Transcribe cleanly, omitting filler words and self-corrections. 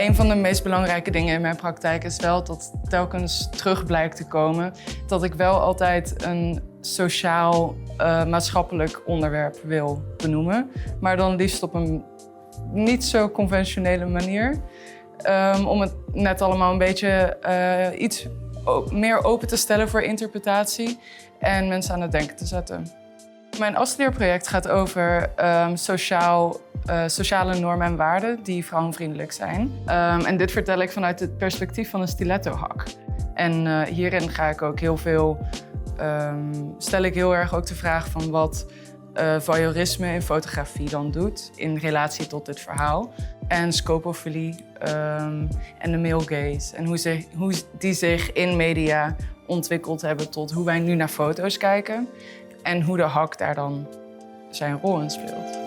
Een van de meest belangrijke dingen in mijn praktijk is wel dat telkens terug blijkt te komen dat ik wel altijd een sociaal, maatschappelijk onderwerp wil benoemen. Maar dan liefst op een niet zo conventionele manier. Om het net allemaal een beetje iets meer open te stellen voor interpretatie en mensen aan het denken te zetten. Mijn afstudeerproject gaat over sociale normen en waarden die vrouwenvriendelijk zijn. En dit vertel ik vanuit het perspectief van een stilettohak. En hierin ga ik ook stel ik heel erg ook de vraag van wat voyeurisme in fotografie dan doet in relatie tot dit verhaal. En scopofilie en de male gaze. En hoe die zich in media ontwikkeld hebben tot hoe wij nu naar foto's kijken. En hoe de hak daar dan zijn rol in speelt.